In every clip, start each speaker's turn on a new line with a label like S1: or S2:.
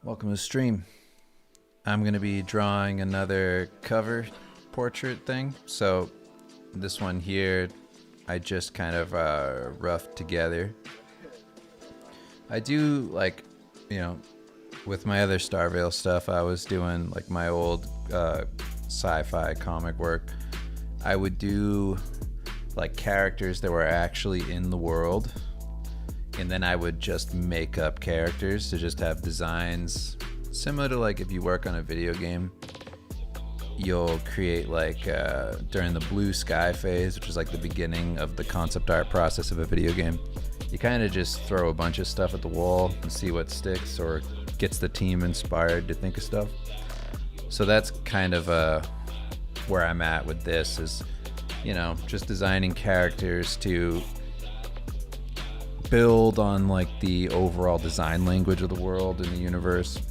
S1: Welcome to the stream. I'm going to be drawing another cover portrait thing. So this one here, I just kind of roughed together. I do like, with my other StarVeil stuff, I was doing like my old sci-fi comic work. I would do like characters that were actually in the world, and then I would just make up characters to just have designs similar to like if you work on a video game, you'll create like during the blue sky phase, which is like the beginning of the concept art process of a video game. You kind of just throw a bunch of stuff at the wall and see what sticks or gets the team inspired to think of stuff. So that's kind of where I'm at with this is, just designing characters to build on like the overall design language of the world and the universe,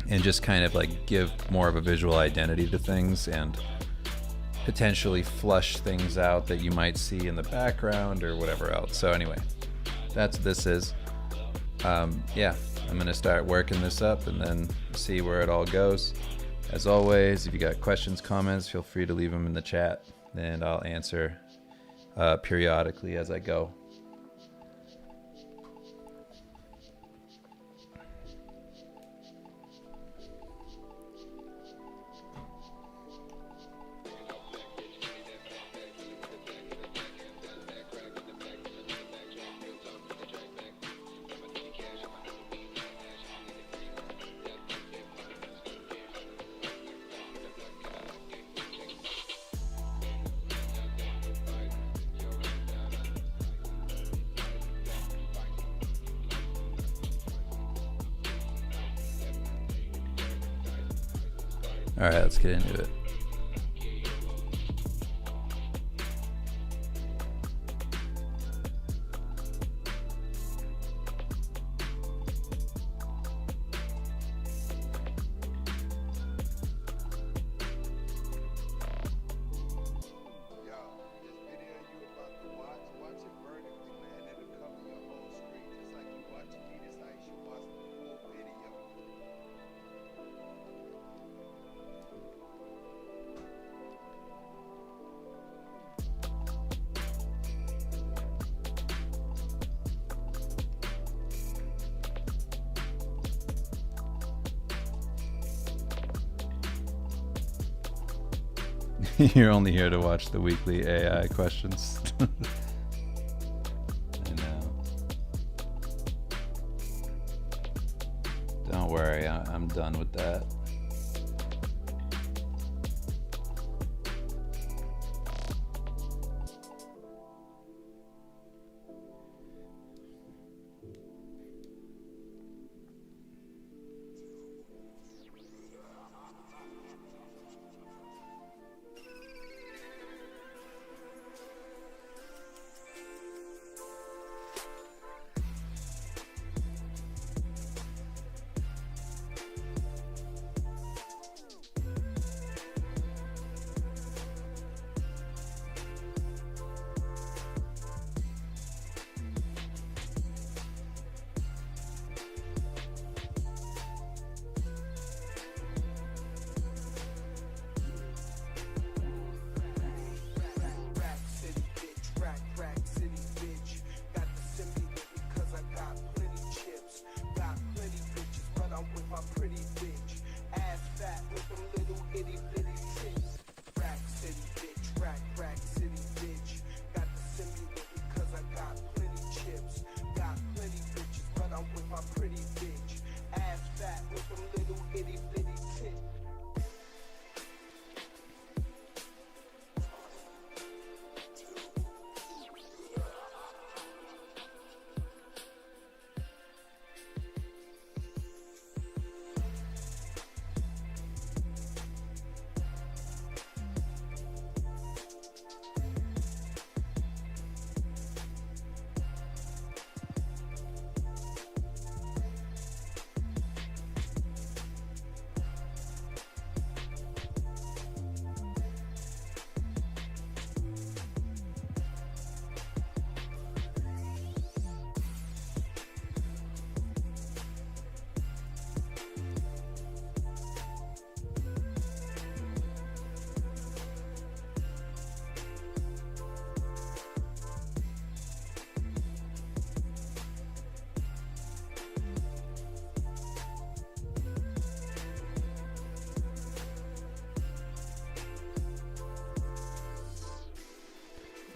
S1: and just kind of like give more of a visual identity to things and potentially flush things out that you might see in the background or whatever else. So anyway, that's what this is. Yeah, I'm gonna start working this up and then see where it all goes. As always, if you got questions, comments, feel free to leave them in the chat and I'll answer periodically as I go. All right, let's get into it. You're only here to watch the weekly AI questions. I know. Don't worry, I'm done with that.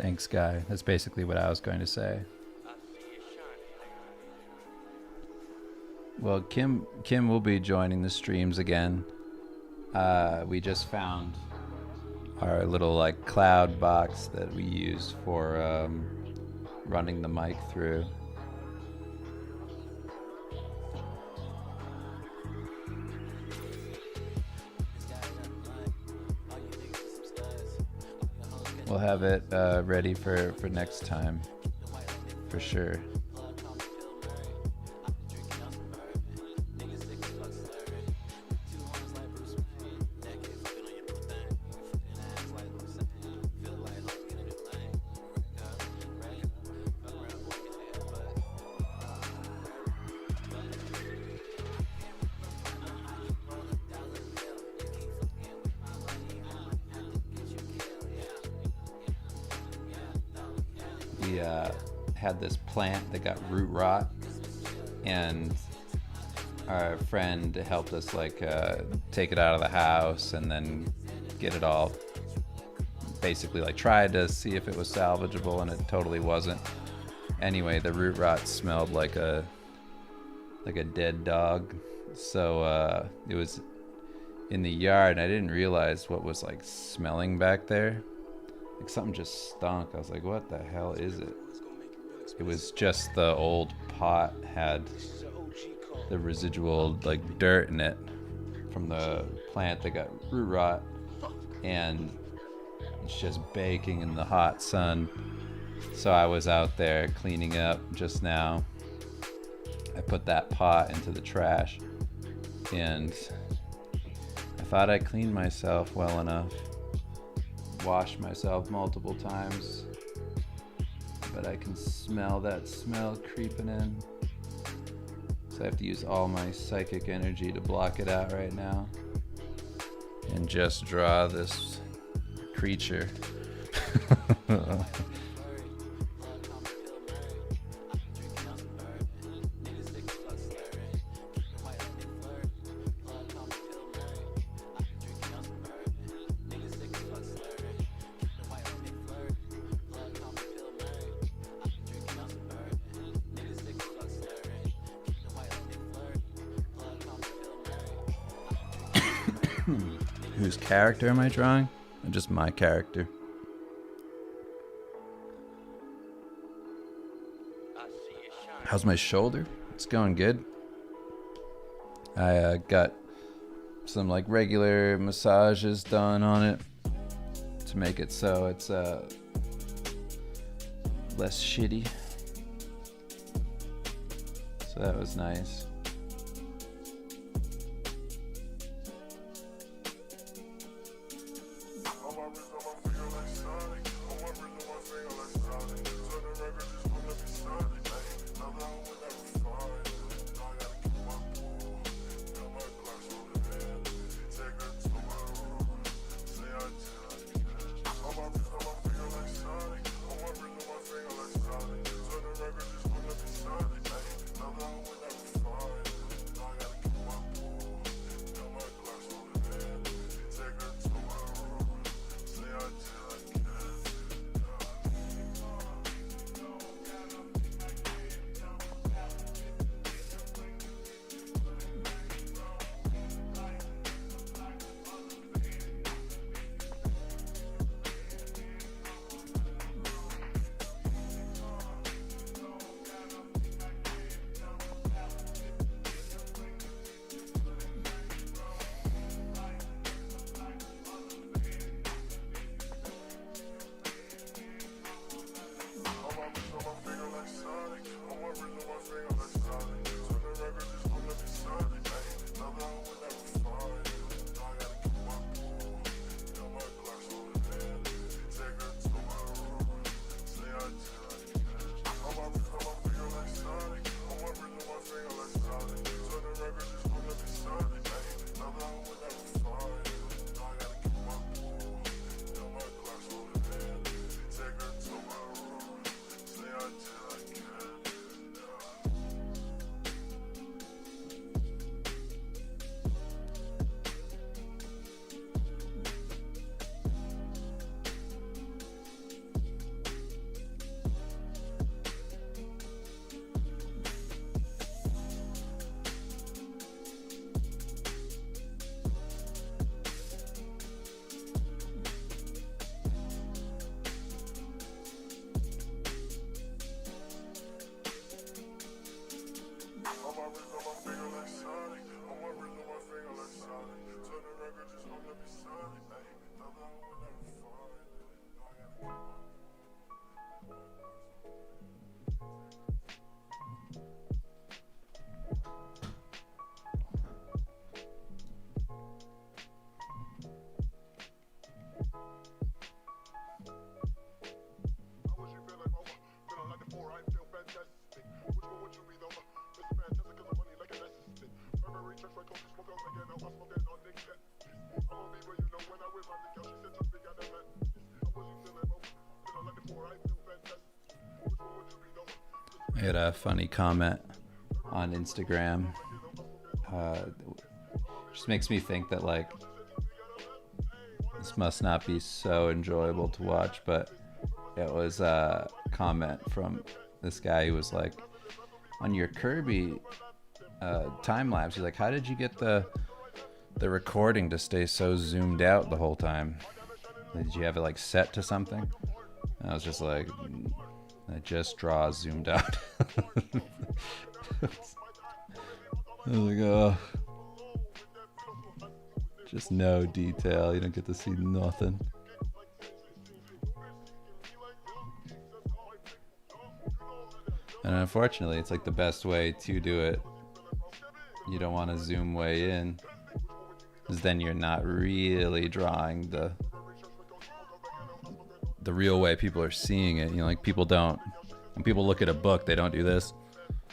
S1: Thanks, guy. That's basically what I was going to say. Well, Kim will be joining the streams again. We just found our little like cloud box that we use for running the mic through. We'll have it ready for next time, for sure. We had this plant that got root rot, and our friend helped us like take it out of the house and then get it all, basically like tried to see if it was salvageable, and it totally wasn't. Anyway, the root rot smelled like a dead dog, so it was in the yard, and I didn't realize what was like smelling back there. Like something just stunk. I was like, what the hell is it? It was just the old pot had the residual like dirt in it from the plant that got root rot, and it's just baking in the hot sun. So I was out there cleaning up just now. I put that pot into the trash, and I thought I cleaned myself well enough. Washed myself multiple times, but I can smell that smell creeping in. So I have to use all my psychic energy to block it out right now and just draw this creature. Whose character am I drawing? Or just my character? How's my shoulder? It's going good. I got some like regular massages done on it to make it so it's less shitty. So that was nice. I had a funny comment on Instagram. Just makes me think that like this must not be so enjoyable to watch, but it was a comment from this guy who was like, on your Kirby time lapse, he's like, how did you get the recording to stay so zoomed out the whole time? Did you have it like set to something? And I was just like, I just draw zoomed out. I was like, oh, just no detail. You don't get to see nothing. And unfortunately, it's like the best way to do it. You don't want to zoom way in, because then you're not really drawing the real way people are seeing it. You know, like people don't, when people look at a book, they don't do this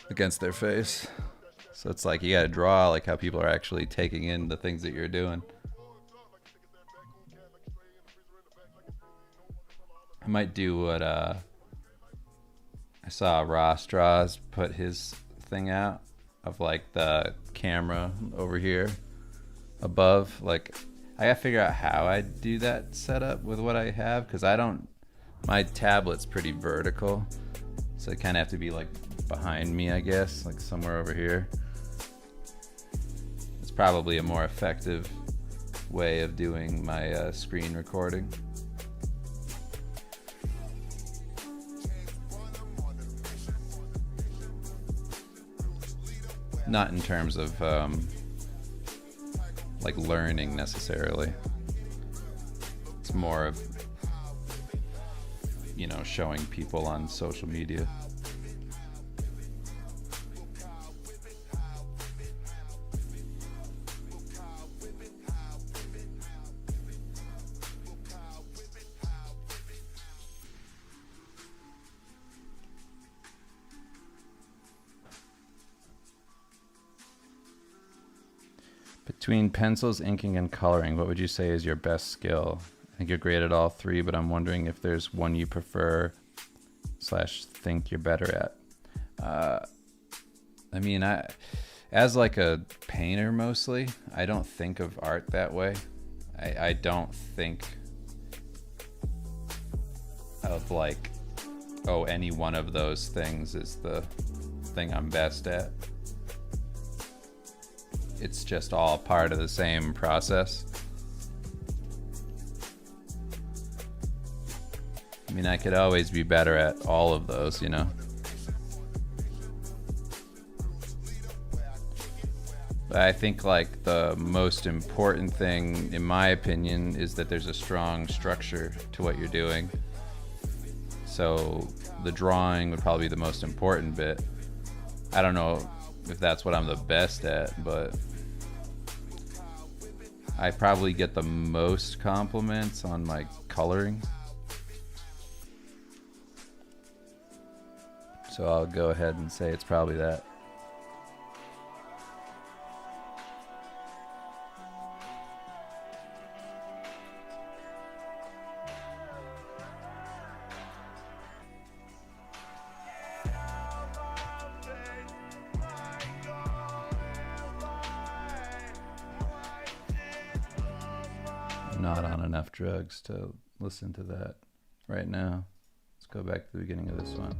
S1: against their face. So it's like you gotta draw like how people are actually taking in the things that you're doing. I might do what I saw Ross Draws put his thing out of like the camera over here above. Like I gotta figure out how I do that setup with what I have, because my tablet's pretty vertical, so it kind of have to be like behind me, I guess, like somewhere over here. It's probably a more effective way of doing my screen recording. Not in terms of like learning necessarily. It's more of, you know, showing people on social media. Between pencils, inking, and coloring, what would you say is your best skill? I think you're great at all three, but I'm wondering if there's one you prefer / think you're better at. I mean, as like a painter mostly, I don't think of art that way. I don't think of like, oh, any one of those things is the thing I'm best at. It's just all part of the same process. I mean, I could always be better at all of those, you know. But I think like the most important thing, in my opinion, is that there's a strong structure to what you're doing. So the drawing would probably be the most important bit. I don't know if that's what I'm the best at, but I probably get the most compliments on my coloring. So I'll go ahead and say it's probably that. I'm not on enough drugs to listen to that right now. Let's go back to the beginning of this one.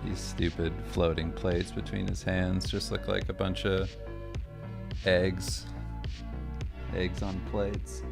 S1: These stupid floating plates between his hands just look like a bunch of eggs. Eggs on plates.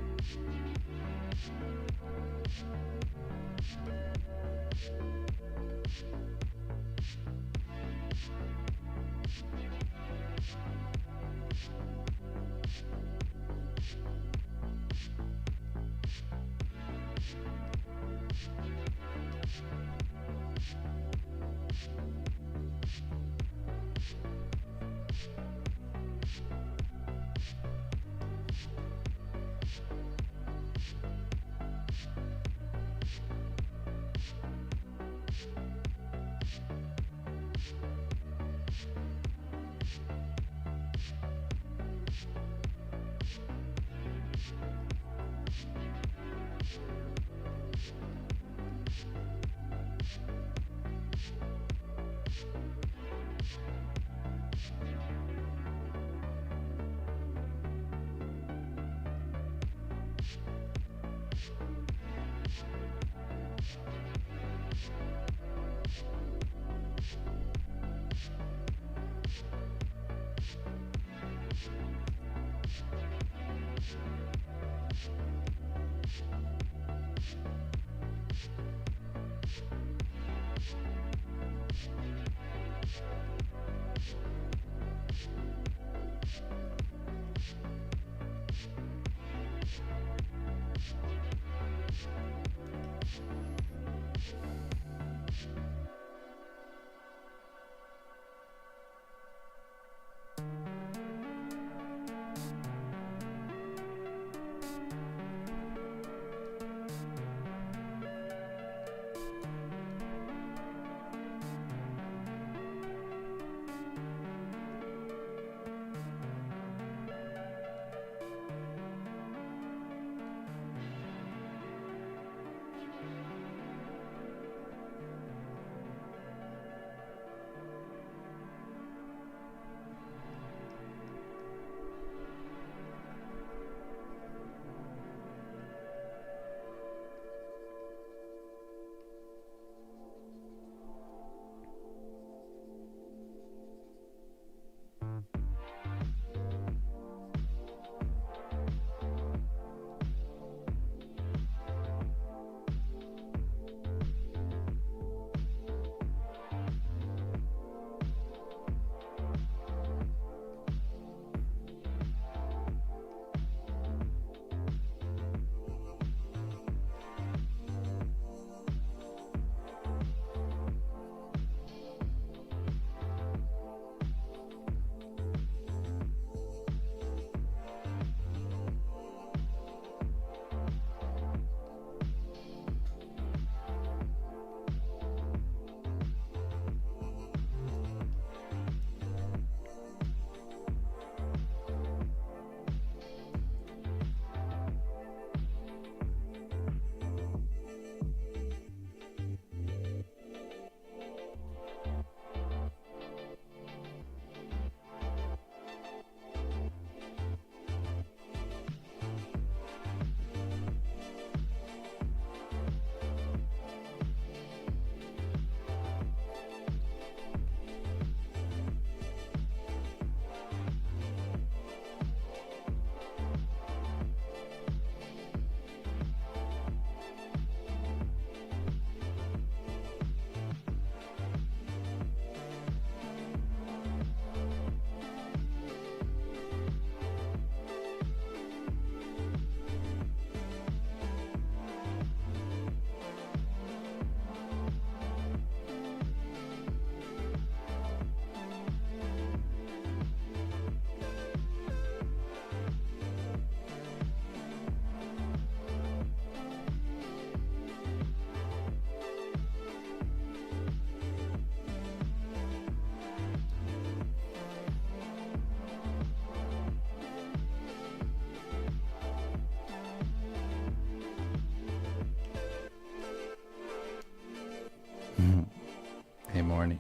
S1: Hey, Morny.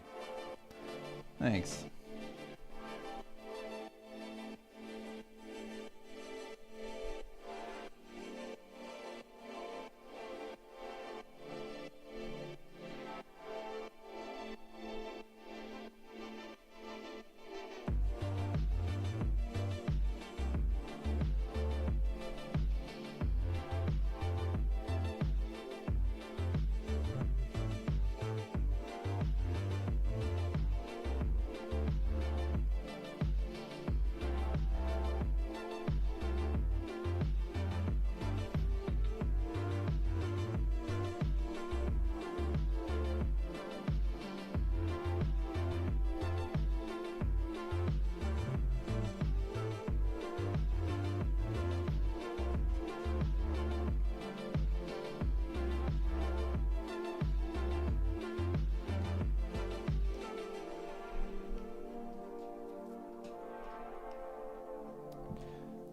S1: Thanks.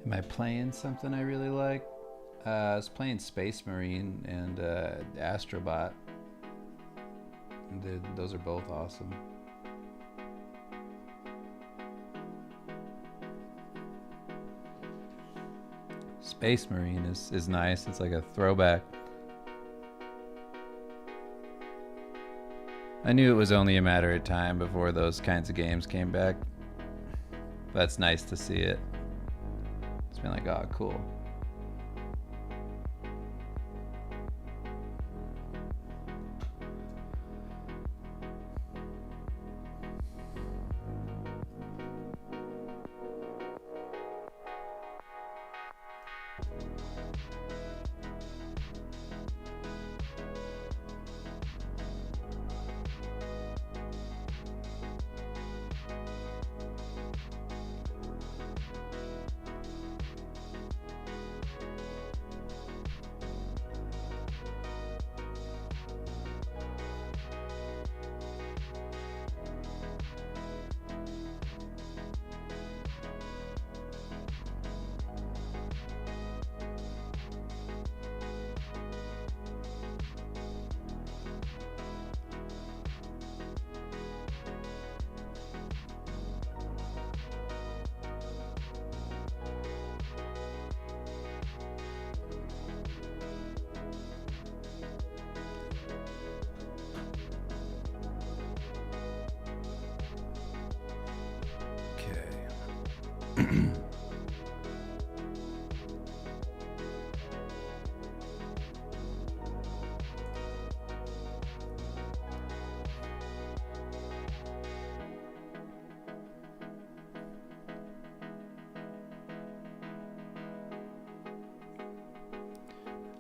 S1: Am I playing something I really like? I was playing Space Marine and Astrobot. Those are both awesome. Space Marine is nice. It's like a throwback. I knew it was only a matter of time before those kinds of games came back. But it's nice to see it. It's been like, oh, cool.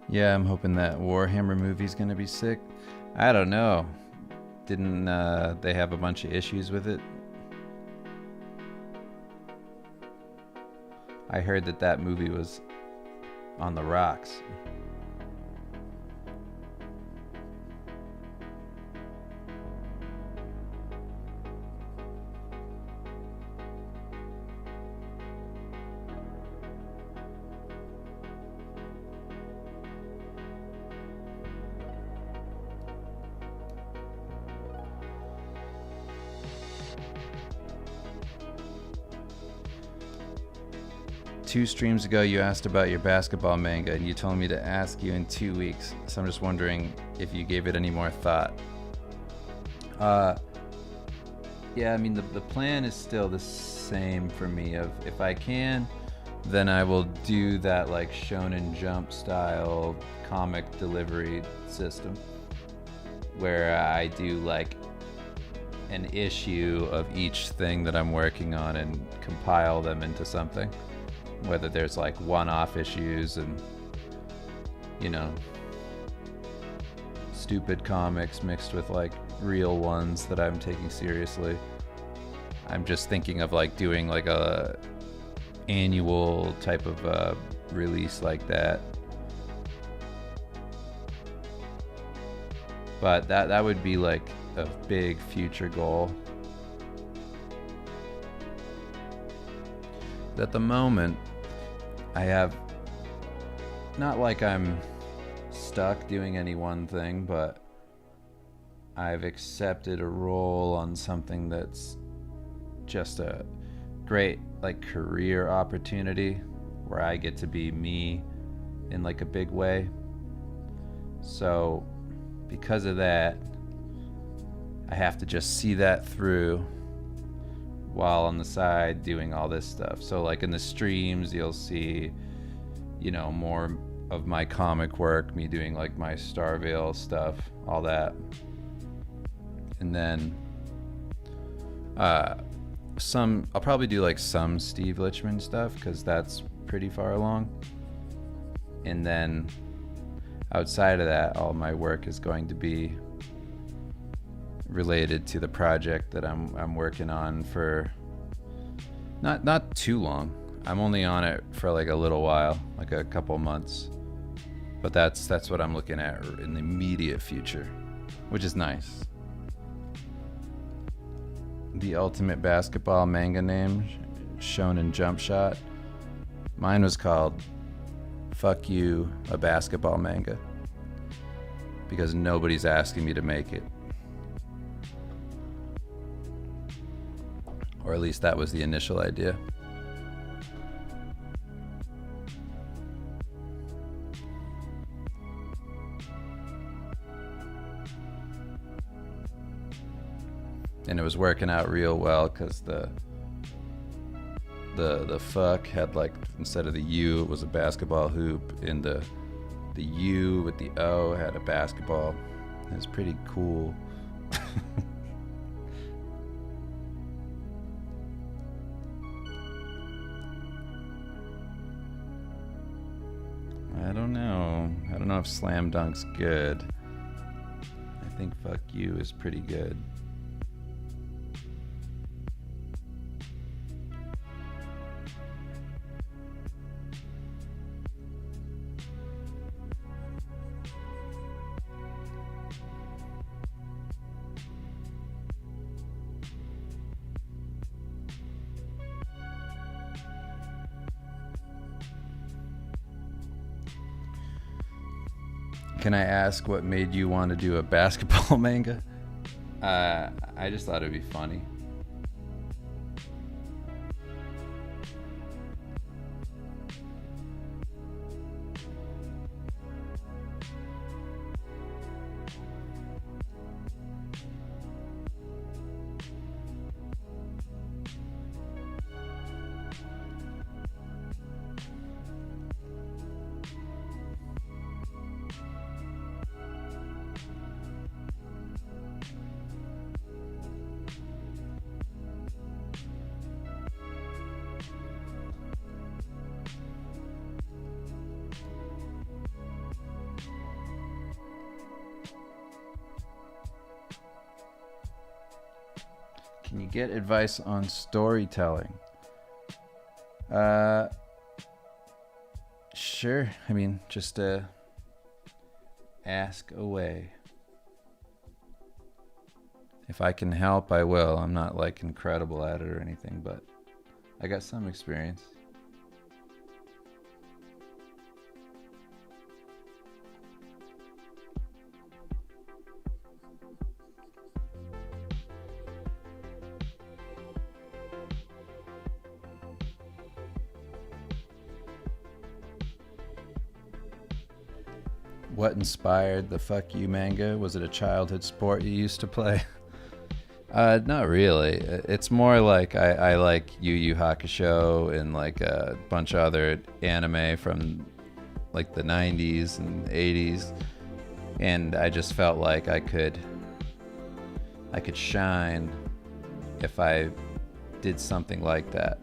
S1: Yeah, I'm hoping that Warhammer movie's gonna be sick. I don't know. Didn't they have a bunch of issues with it? I heard that movie was on the rocks. Two streams ago, you asked about your basketball manga, and you told me to ask you in 2 weeks. So I'm just wondering if you gave it any more thought. Yeah, I mean, the plan is still the same for me. Of if I can, then I will do that like Shonen Jump style comic delivery system, where I do like an issue of each thing that I'm working on and compile them into something. Whether there's like one-off issues and, you know, stupid comics mixed with like real ones that I'm taking seriously. I'm just thinking of like doing like a annual type of release like that. But that would be like a big future goal. At the moment, I have, not like I'm stuck doing any one thing, but I've accepted a role on something that's just a great like career opportunity where I get to be me in like a big way. So because of that, I have to just see that through while on the side doing all this stuff. So like in the streams, you'll see, you know, more of my comic work, me doing like my StarVeil stuff, all that. And then I'll probably do like some Steve Lichman stuff because that's pretty far along. And then outside of that, all my work is going to be related to the project that I'm working on for not too long. I'm only on it for like a little while, like a couple months. But that's what I'm looking at in the immediate future, which is nice. The ultimate basketball manga name, Shonen Jump Shot. Mine was called Fuck You, a Basketball Manga, because nobody's asking me to make it. Or at least that was the initial idea. And it was working out real well because the fuck had, like, instead of the U, it was a basketball hoop, and the U with the O had a basketball. It was pretty cool. I don't know. I don't know if Slam Dunk's good. I think Fuck You is pretty good. Can I ask what made you want to do a basketball manga? I just thought it'd be funny. Can you get advice on storytelling? Sure. I mean, just ask away. If I can help, I will. I'm not like incredible at it or anything, but I got some experience. What inspired the Fuck You manga? Was it a childhood sport you used to play? Not really. It's more like I like Yu Yu Hakusho and like a bunch of other anime from like the 90s and 80s. And I just felt like I could shine if I did something like that.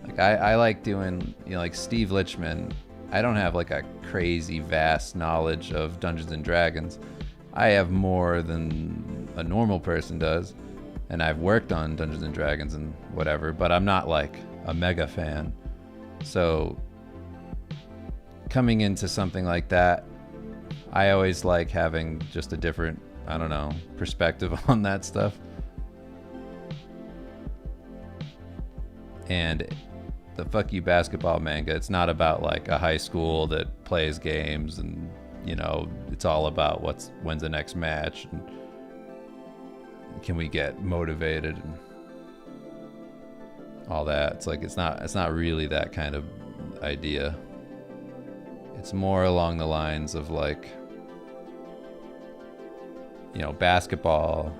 S1: Like I like doing, like Steve Lichtman. I don't have like a crazy vast knowledge of Dungeons and Dragons. I have more than a normal person does, and I've worked on Dungeons and Dragons and whatever, but I'm not like a mega fan. So coming into something like that, I always like having just a different, I don't know, perspective on that stuff. And the Fuck You basketball manga, it's not about like a high school that plays games and, it's all about when's the next match and can we get motivated and all that. It's like it's not really that kind of idea. It's more along the lines of like, basketball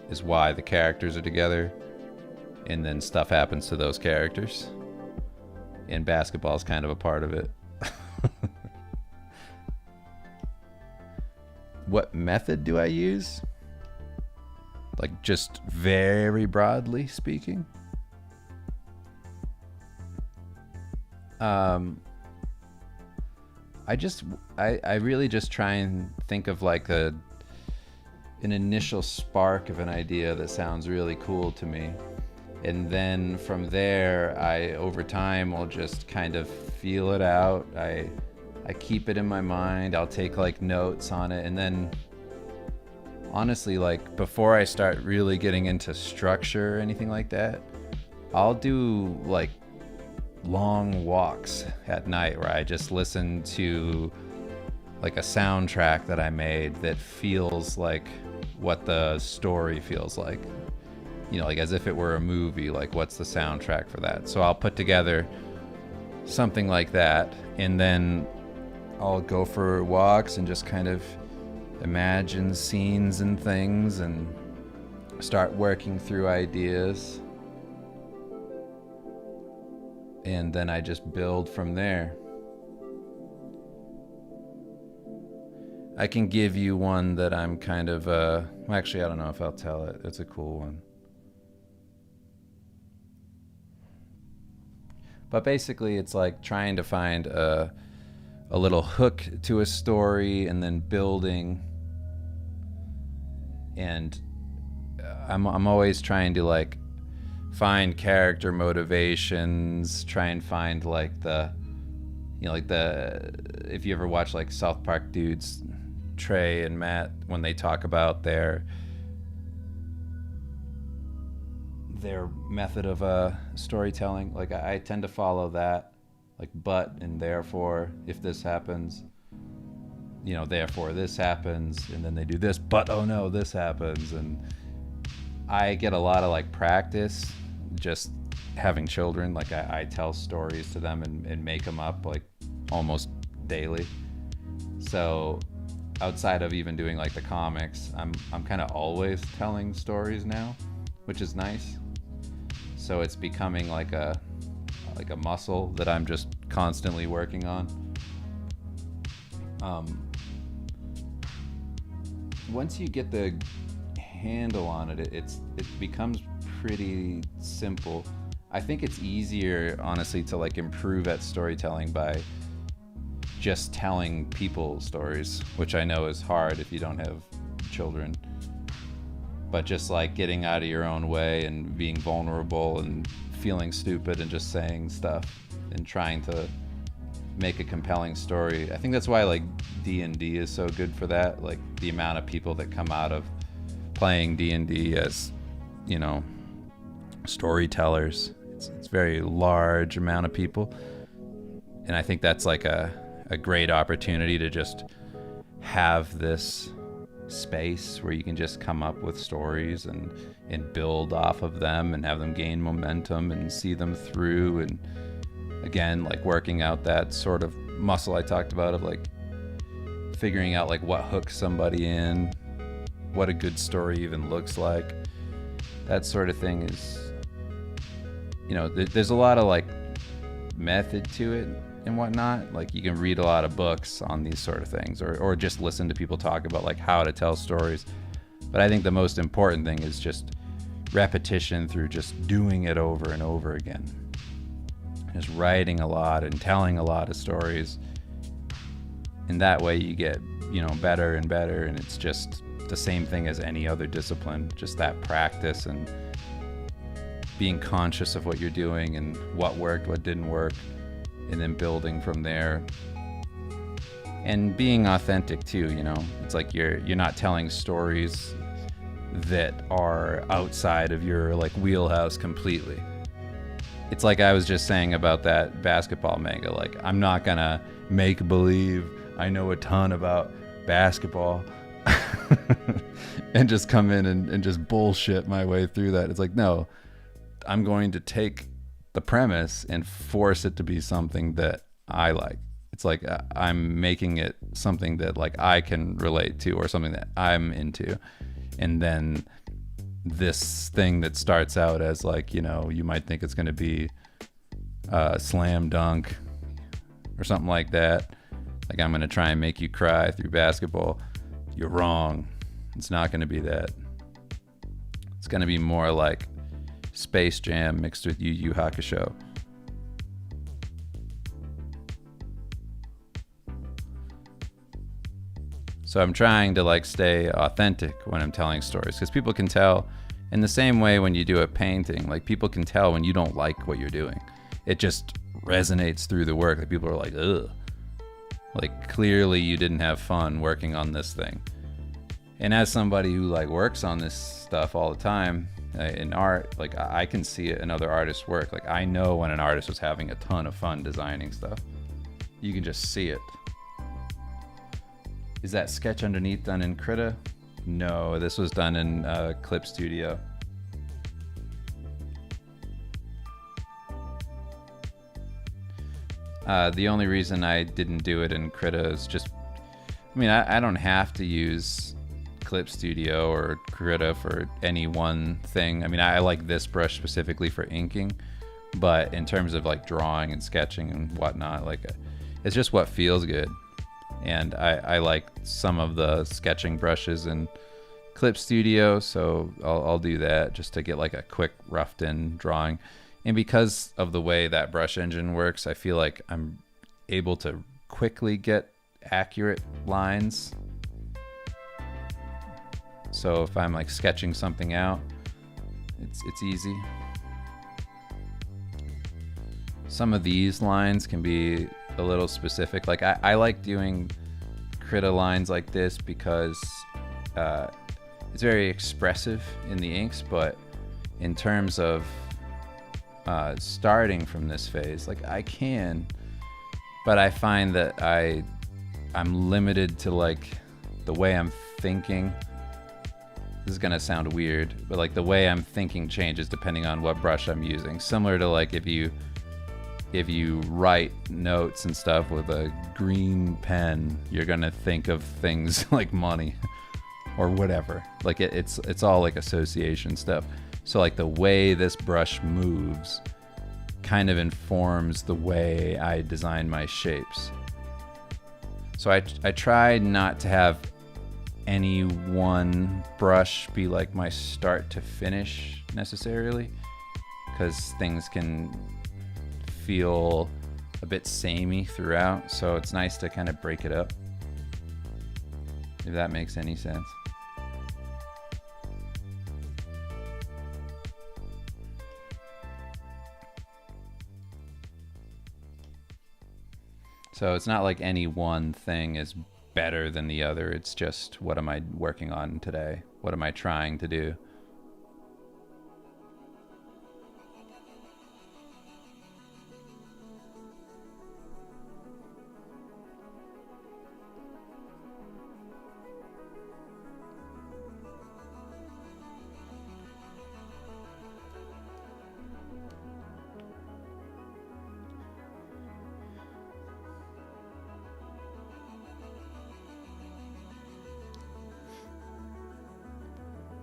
S1: is why the characters are together, and then stuff happens to those characters. And basketball is kind of a part of it. What method do I use? Like just very broadly speaking. I really just try and think of like an initial spark of an idea that sounds really cool to me. And then from there, I over time will just kind of feel it out. I keep it in my mind. I'll take like notes on it. And then honestly, like before I start really getting into structure or anything like that, I'll do like long walks at night where I just listen to like a soundtrack that I made that feels like what the story feels like. You know, like as if it were a movie, like what's the soundtrack for that? So I'll put together something like that, and then I'll go for walks and just kind of imagine scenes and things and start working through ideas. And then I just build from there. I can give you one that I'm kind of, well, actually, I don't know if I'll tell it. It's a cool one. But basically, it's like trying to find a little hook to a story and then building. And I'm always trying to like find character motivations, try and find like the, you know, like the, if you ever watch like South Park dudes, Trey and Matt, when they talk about their method of storytelling, like I tend to follow that, like but and therefore if this happens, you know, therefore this happens, and then they do this, but oh no, this happens. And I get a lot of like practice just having children. Like I tell stories to them and make them up like almost daily. So outside of even doing like the comics, I'm kind of always telling stories now, which is nice. So it's becoming like a muscle that I'm just constantly working on. Once you get the handle on it, it becomes pretty simple. I think it's easier, honestly, to like improve at storytelling by just telling people stories, which I know is hard if you don't have children. But just like getting out of your own way and being vulnerable and feeling stupid and just saying stuff and trying to make a compelling story. I think that's why like D&D is so good for that. Like the amount of people that come out of playing D&D as, you know, storytellers. It's a very large amount of people. And I think that's like a great opportunity to just have this space where you can just come up with stories and build off of them and have them gain momentum and see them through. And again, like working out that sort of muscle I talked about of like figuring out like what hooks somebody in, what a good story even looks like. That sort of thing is, you know, there's a lot of like method to it and whatnot. Like you can read a lot of books on these sort of things, or just listen to people talk about like how to tell stories. But I think the most important thing is just repetition through just doing it over and over again. Just writing a lot and telling a lot of stories. And that way you get, you know, better and better. And it's just the same thing as any other discipline, just that practice and being conscious of what you're doing and what worked, what didn't work, and then building from there. And being authentic too, you know. It's like you're not telling stories that are outside of your like wheelhouse completely. It's like I was just saying about that basketball manga. Like I'm not gonna make believe I know a ton about basketball and just come in and just bullshit my way through that. It's like, no, I'm going to take the premise and force it to be something that I like. It's like I'm making it something that like I can relate to or something that I'm into. And then this thing that starts out as like, you know, you might think it's going to be a slam dunk or something like that. Like I'm going to try and make you cry through basketball. You're wrong. It's not going to be that. It's going to be more like Space Jam mixed with Yu Yu Hakusho. So I'm trying to like stay authentic when I'm telling stories, because people can tell in the same way when you do a painting, like people can tell when you don't like what you're doing. It just resonates through the work. Like people are like, ugh. Like clearly you didn't have fun working on this thing. And as somebody who like works on this stuff all the time in art, like I can see it in other artists' work. Like I know when an artist was having a ton of fun designing stuff. You can just see it. Is that sketch underneath done in Krita? No, this was done in Clip Studio. The only reason I didn't do it in Krita is just, I mean, I don't have to use Clip Studio or Krita for any one thing. I mean, I like this brush specifically for inking, but in terms of like drawing and sketching and whatnot, like it's just what feels good. And I like some of the sketching brushes in Clip Studio, so I'll do that just to get like a quick roughed in drawing. And because of the way that brush engine works, I feel like I'm able to quickly get accurate lines. So if I'm like sketching something out, it's easy. Some of these lines can be a little specific. Like I like doing Krita lines like this because it's very expressive in the inks, but in terms of starting from this phase, like I can, but I find that I'm limited to like the way I'm thinking. This is gonna sound weird, but like the way I'm thinking changes depending on what brush I'm using. Similar to like if you write notes and stuff with a green pen, you're gonna think of things like money or whatever. Like it's all like association stuff. So like the way this brush moves kind of informs the way I design my shapes. So I try not to have any one brush be like my start to finish necessarily, because things can feel a bit samey throughout. So it's nice to kind of break it up, if that makes any sense. So it's not like any one thing is better than the other. It's just, what am I working on today? What am I trying to do?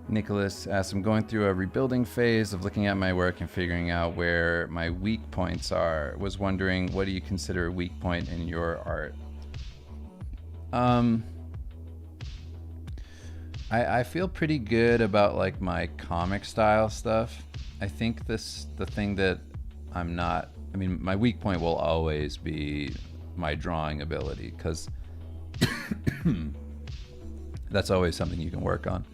S1: Nicholas asks, I'm going through a rebuilding phase of looking at my work and figuring out where my weak points are. Was wondering, what do you consider a weak point in your art? I feel pretty good about like my comic style stuff. I think the thing that I'm not, I mean, my weak point will always be my drawing ability, because that's always something you can work on.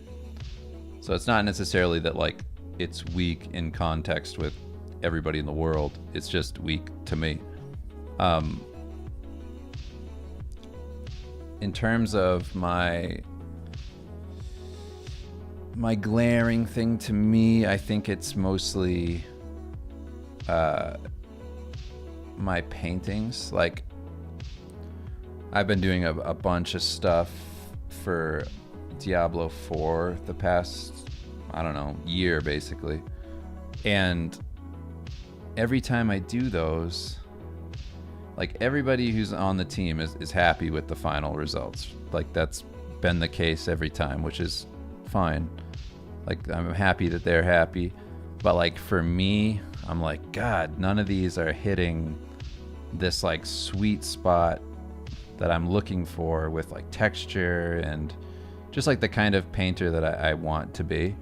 S1: So it's not necessarily that like it's weak in context with everybody in the world. It's just weak to me. In terms of my glaring thing to me, I think it's mostly my paintings. Like I've been doing a bunch of stuff for Diablo 4 the past, I don't know, year basically. And every time I do those, like everybody who's on the team is happy with the final results. Like that's been the case every time, which is fine. Like I'm happy that they're happy. But like for me, I'm like, God, none of these are hitting this like sweet spot that I'm looking for with like texture and just like the kind of painter that I want to be.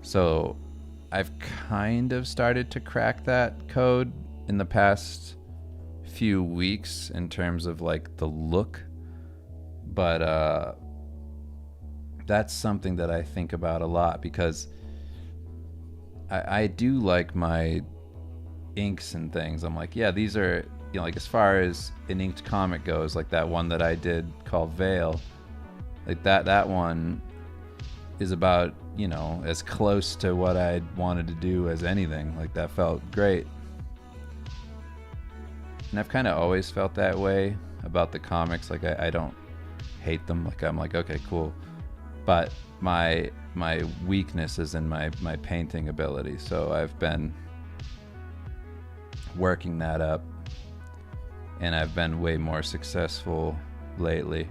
S1: So I've kind of started to crack that code in the past few weeks in terms of like the look. But that's something that I think about a lot, because I do like my inks and things. I'm like, yeah, these are, you know, like as far as an inked comic goes, like that one that I did called Veil, like that one is about, you know, as close to what I wanted to do as anything. Like, that felt great. And I've kind of always felt that way about the comics. Like, I don't hate them. Like, I'm like, okay, cool. But my weakness is in my painting ability. So I've been working that up, and I've been way more successful lately,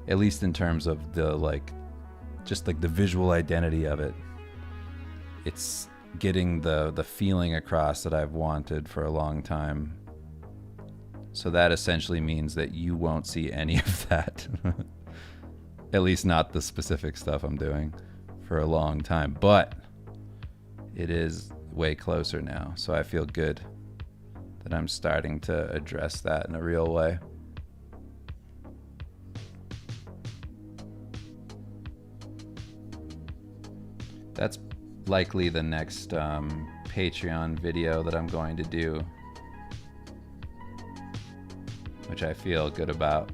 S1: at least in terms of the, like, just like the visual identity of it. It's getting the feeling across that I've wanted for a long time. So that essentially means that you won't see any of that. At least not the specific stuff I'm doing for a long time. But it is way closer now. So I feel good that I'm starting to address that in a real way. That's likely the next Patreon video that I'm going to do, which I feel good about.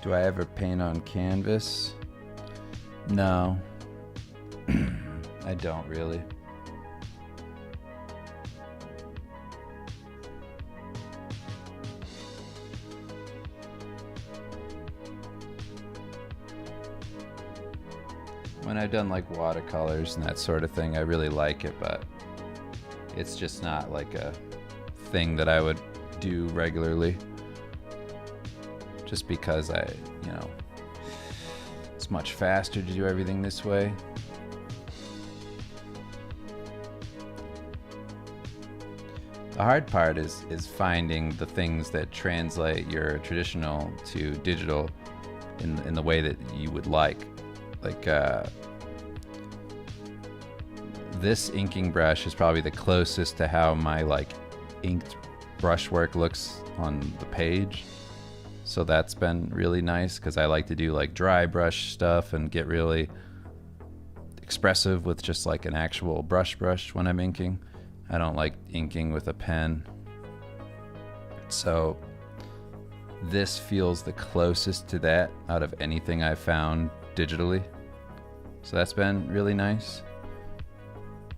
S1: Do I ever paint on canvas? No. I don't really. When I've done like watercolors and that sort of thing, I really like it, but it's just not like a thing that I would do regularly. Just because it's much faster to do everything this way. The hard part is finding the things that translate your traditional to digital in the way that you would like. Like this inking brush is probably the closest to how my like inked brushwork looks on the page. So that's been really nice because I like to do like dry brush stuff and get really expressive with just like an actual brush when I'm inking. I don't like inking with a pen. So this feels the closest to that out of anything I've found digitally. So that's been really nice.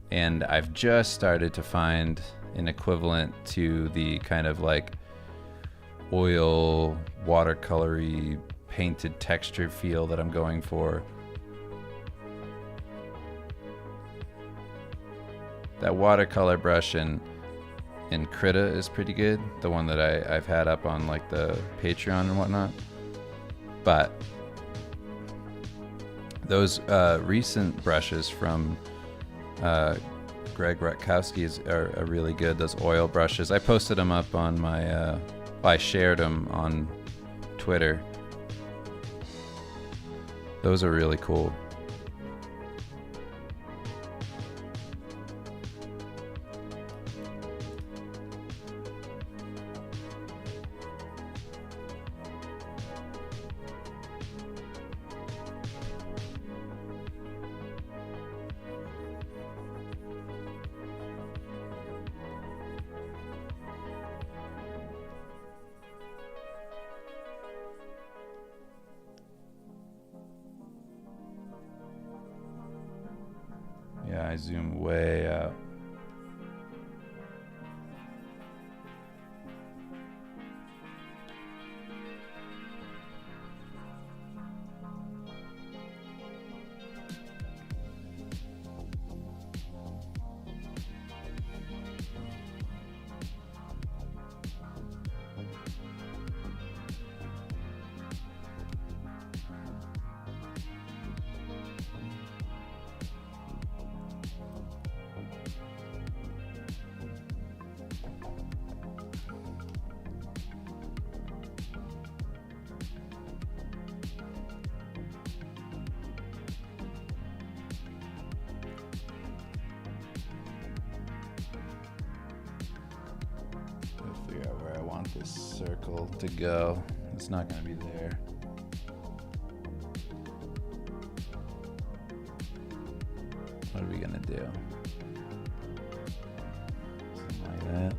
S1: And I've just started to find an equivalent to the kind of like oil, watercolory, painted texture feel that I'm going for. That watercolor brush in Krita is pretty good, the one that I've had up on like the Patreon and whatnot. But those recent brushes from Greg Rutkowski are really good, those oil brushes. I posted them up on my I shared them on Twitter. Those are really cool. Yeah, I zoom way out. this circle to go. It's not going to be there. What are we going to do? Something like that.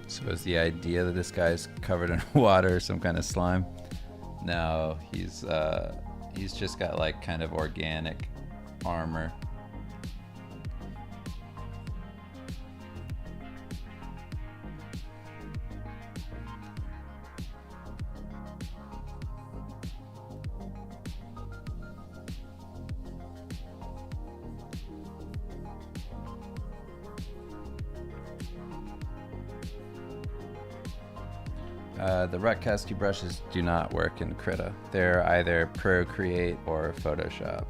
S1: So is the idea that this guy's covered in water or some kind of slime? No, he's just got like kind of organic armor. The Rutcasty brushes do not work in Krita. They're either Procreate or Photoshop.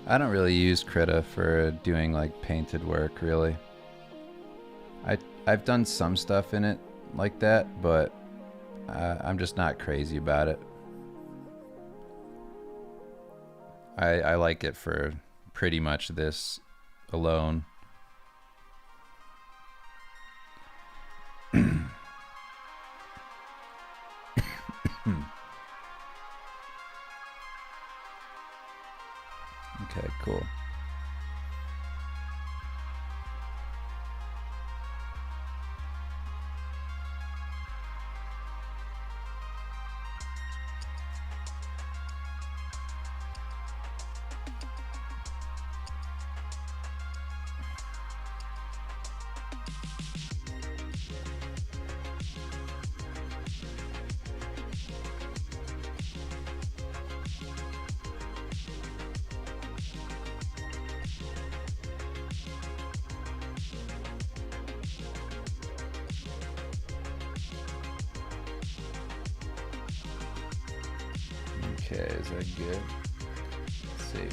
S1: I don't really use Krita for doing like painted work, really. I've done some stuff in it like that, but I'm just not crazy about it. I like it for pretty much this alone. Okay, cool. Okay, is that good? Let's see.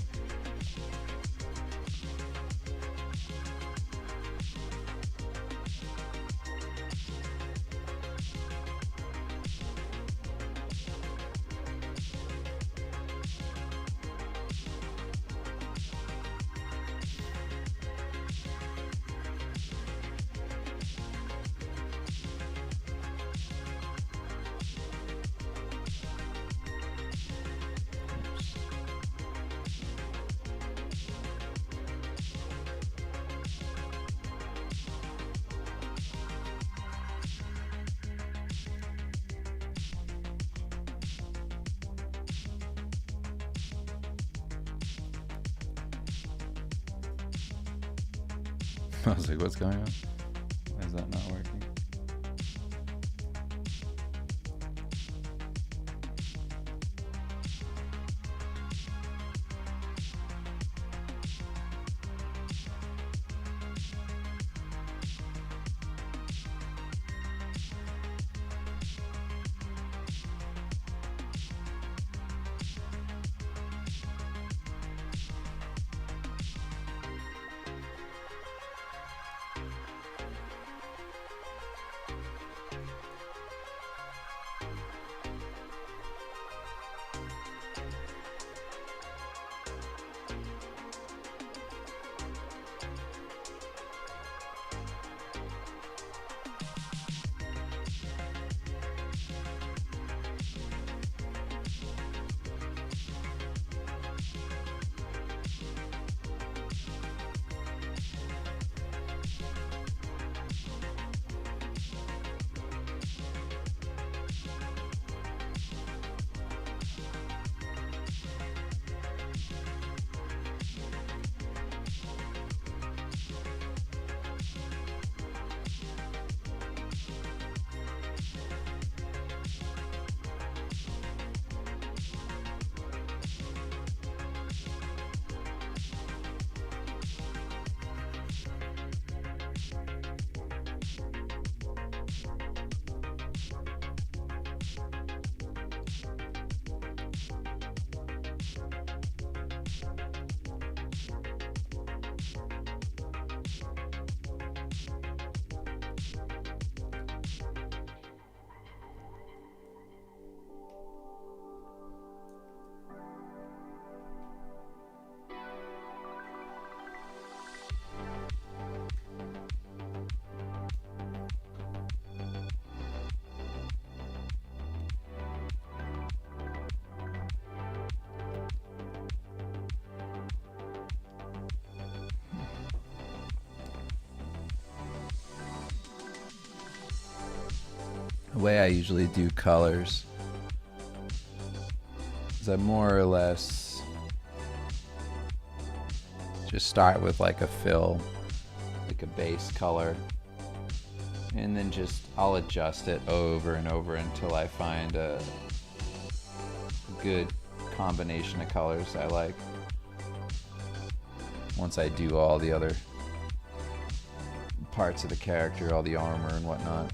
S1: I was like, what's going on? Why is that not working? The way I usually do colors is I more or less just start with like a fill, like a base color, and then just I'll adjust it over and over until I find a good combination of colors I like. Once I do all the other parts of the character, all the armor and whatnot.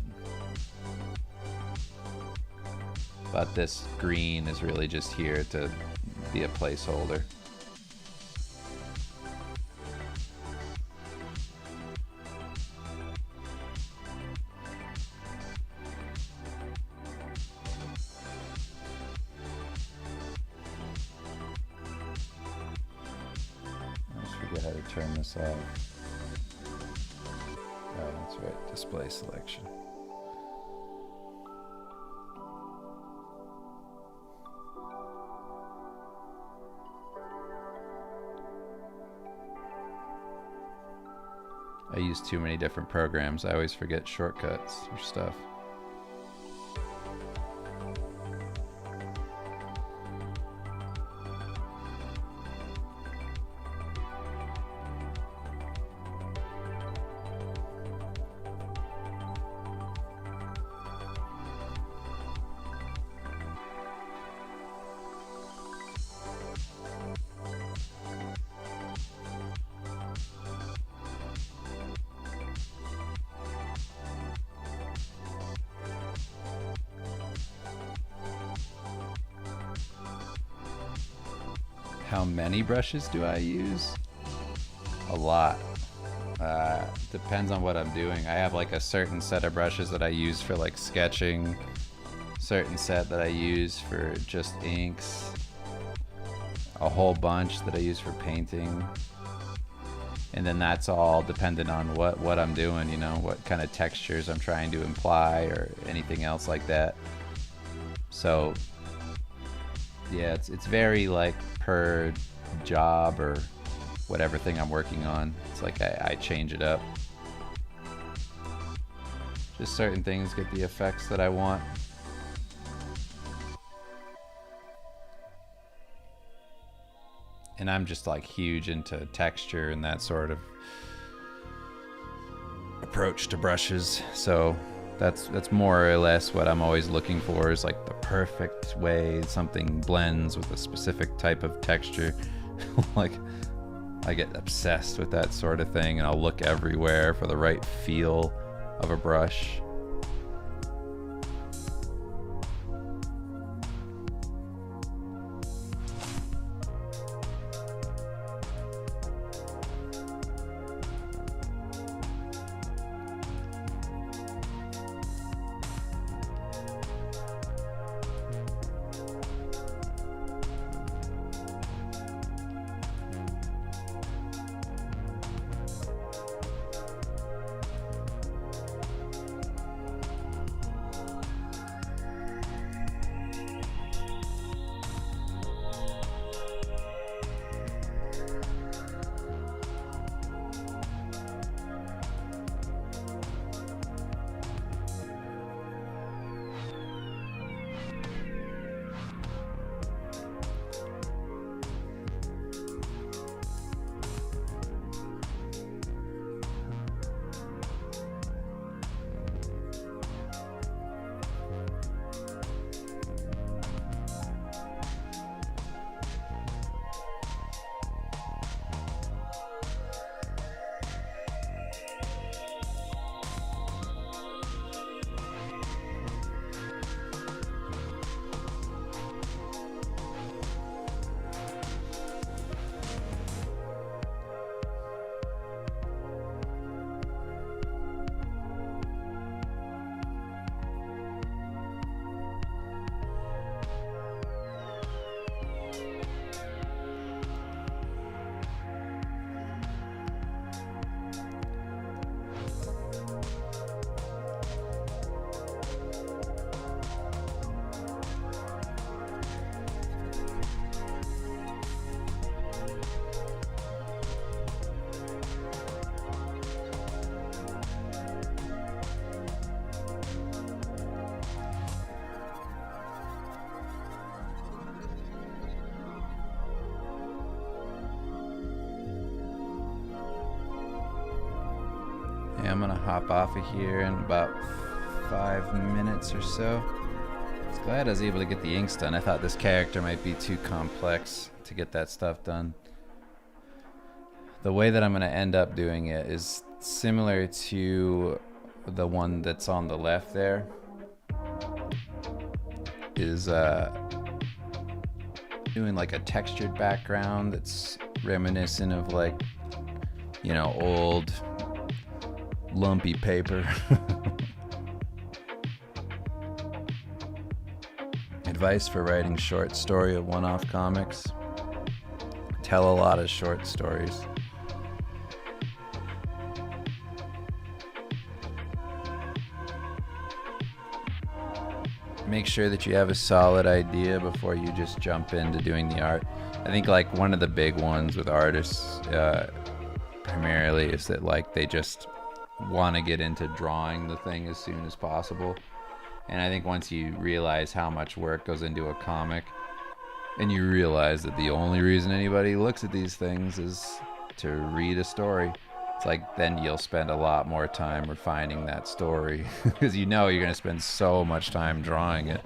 S1: But this green is really just here to be a placeholder. How to turn this off. Oh, that's right, display selection. I use too many different programs. I always forget shortcuts or stuff. How many brushes do I use? A lot. Depends on what I'm doing. I have like a certain set of brushes that I use for like sketching, certain set that I use for just inks, a whole bunch that I use for painting, and then that's all dependent on what I'm doing, you know, what kind of textures I'm trying to imply or anything else like that. So yeah, it's very like per job or whatever thing I'm working on. It's like I change it up. Just certain things get the effects that I want. And I'm just like huge into texture and that sort of approach to brushes. So that's more or less what I'm always looking for, is like the perfect way something blends with a specific type of texture. Like I get obsessed with that sort of thing, and I'll look everywhere for the right feel of a brush. I'm gonna hop off of here in about 5 minutes or so. I was glad I was able to get the inks done. I thought this character might be too complex to get that stuff done. The way that I'm gonna end up doing it is similar to the one that's on the left there. Is doing like a textured background that's reminiscent of like, you know, old lumpy paper. Advice for writing short story or one-off comics: tell a lot of short stories. Make sure that you have a solid idea before you just jump into doing the art. I think like one of the big ones with artists primarily is that like they just want to get into drawing the thing as soon as possible. And I think once you realize how much work goes into a comic, and you realize that the only reason anybody looks at these things is to read a story, it's like then you'll spend a lot more time refining that story because you know you're going to spend so much time drawing it.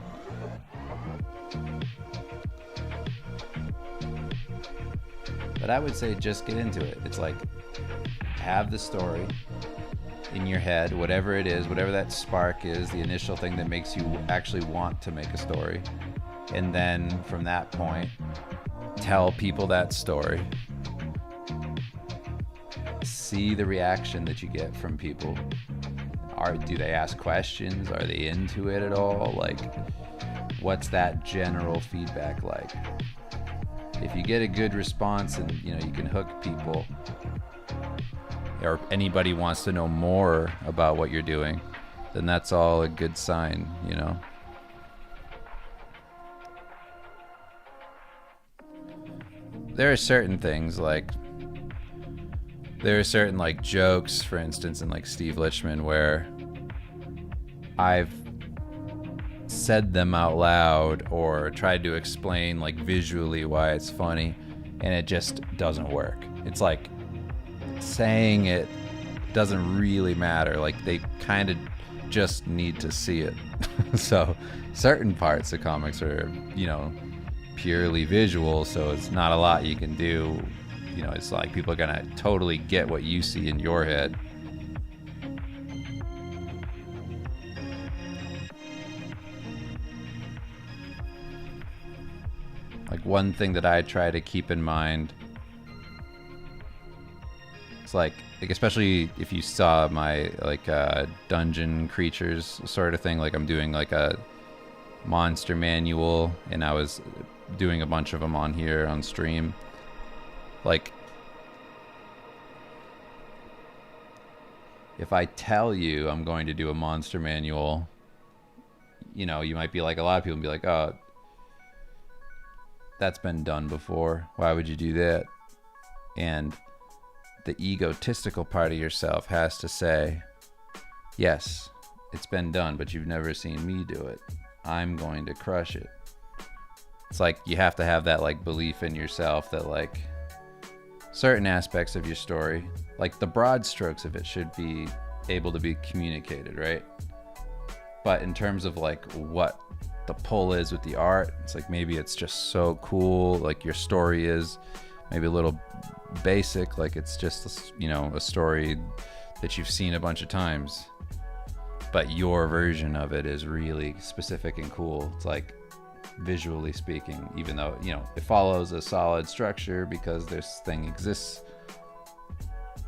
S1: But I would say just get into it. It's like have the story in your head, whatever it is, whatever that spark is, the initial thing that makes you actually want to make a story. And then from that point, tell people that story. See the reaction that you get from people. Do they ask questions? Are they into it at all? Like, what's that general feedback like? If you get a good response and you can hook people, or anybody wants to know more about what you're doing, then that's all a good sign, There are certain things like jokes, for instance, in like Steve Lichman, where I've said them out loud or tried to explain like visually why it's funny, and it just doesn't work. It's like saying it doesn't really matter. Like they kind of just need to see it. So certain parts of comics are, purely visual, so it's not a lot you can do. It's like people are gonna totally get what you see in your head. Like one thing that I try to keep in mind, it's like especially if you saw my dungeon creatures sort of thing, like I'm doing like a monster manual, and I was doing a bunch of them on here on stream. Like, if I tell you I'm going to do a monster manual, you might be like, a lot of people be like, oh, that's been done before. Why would you do that? And the egotistical part of yourself has to say, yes, it's been done, but you've never seen me do it. I'm going to crush it. It's like you have to have that like belief in yourself that like certain aspects of your story, like the broad strokes of it, should be able to be communicated, right? But in terms of like what the pull is with the art, it's like maybe it's just so cool, like your story is maybe a little basic, like it's just a story that you've seen a bunch of times, but your version of it is really specific and cool. It's like, visually speaking, even though it follows a solid structure because this thing exists,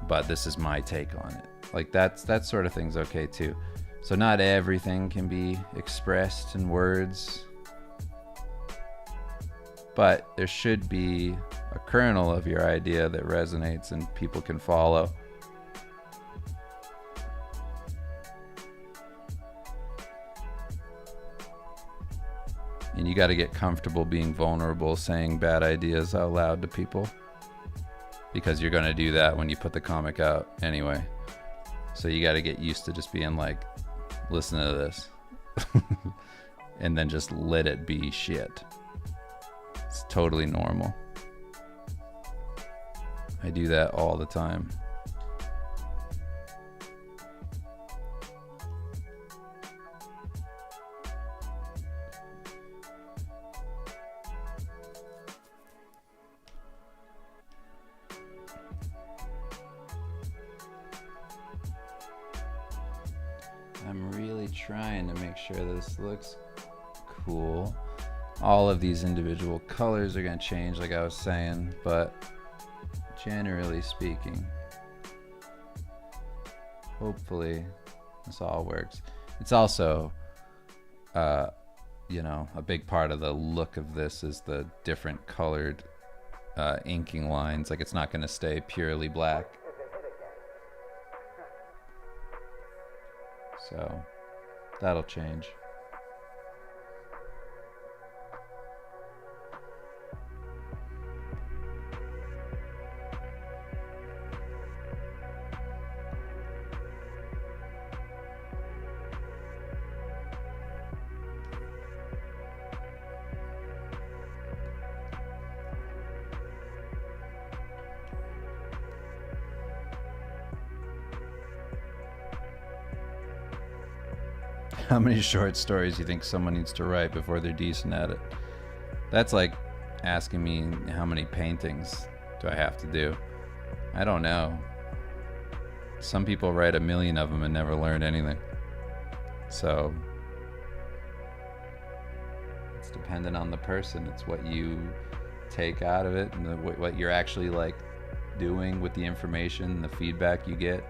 S1: but this is my take on it. Like that sort of thing's okay too. So not everything can be expressed in words, but there should be a kernel of your idea that resonates and people can follow. And you got to get comfortable being vulnerable, saying bad ideas out loud to people, because you're going to do that when you put the comic out anyway. So you got to get used to just being like, listen to this, and then just let it be shit. It's totally normal. I do that all the time. trying to make sure this looks cool. All of these individual colors are going to change, like I was saying, but generally speaking, hopefully this all works. It's also, you know, a big part of the look of this is the different colored inking lines. Like, it's not going to stay purely black. So that'll change. How many short stories do you think someone needs to write before they're decent at it? That's like asking me how many paintings do I have to do. I don't know. Some people write 1 million of them and never learn anything. So it's dependent on the person. It's what you take out of it and what you're actually like doing with the information, the feedback you get.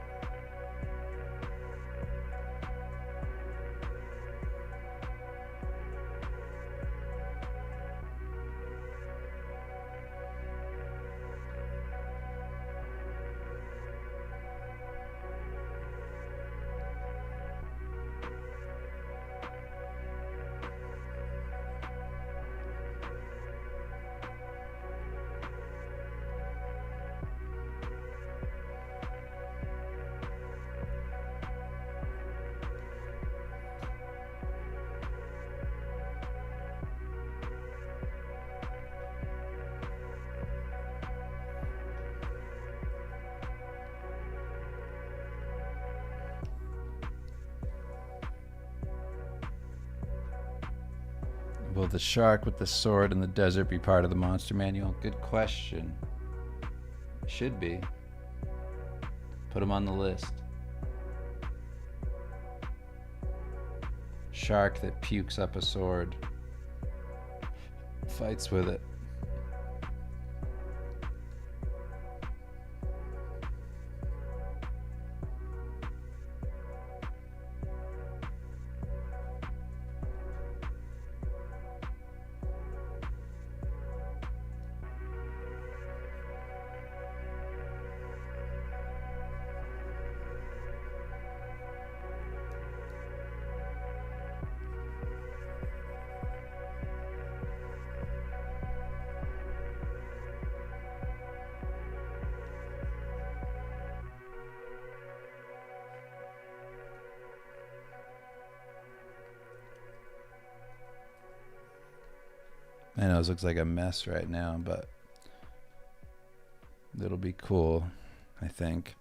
S1: Will the shark with the sword in the desert be part of the monster manual? Good question. Should be. Put him on the list. Shark that pukes up a sword. Fights with it. I know this looks like a mess right now, but it'll be cool, I think.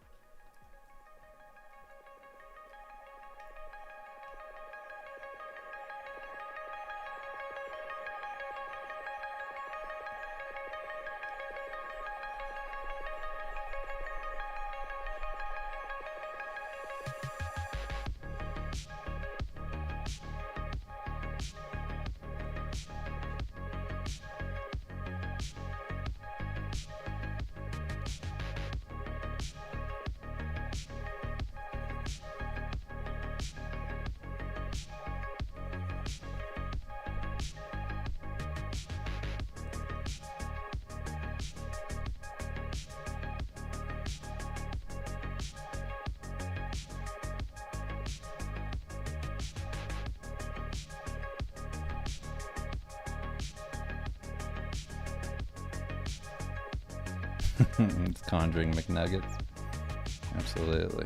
S1: It's Conjuring McNuggets. Absolutely.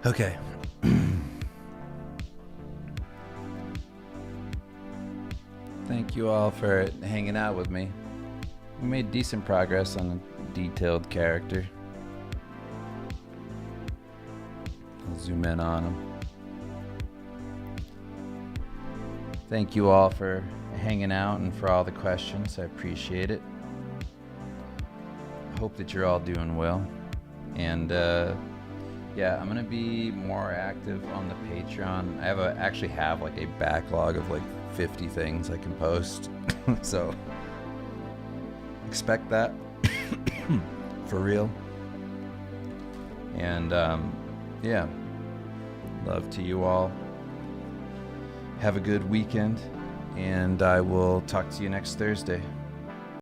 S1: Okay. Thank you all for hanging out with me. We made decent progress on a detailed character. I'll zoom in on him. Thank you all for hanging out and for all the questions. I appreciate it. I hope that you're all doing well. And yeah, I'm gonna be more active on the Patreon. I actually have like a backlog of like 50 things I can post. So expect that. For real. And yeah, love to you all. Have a good weekend, and I will talk to you next Thursday.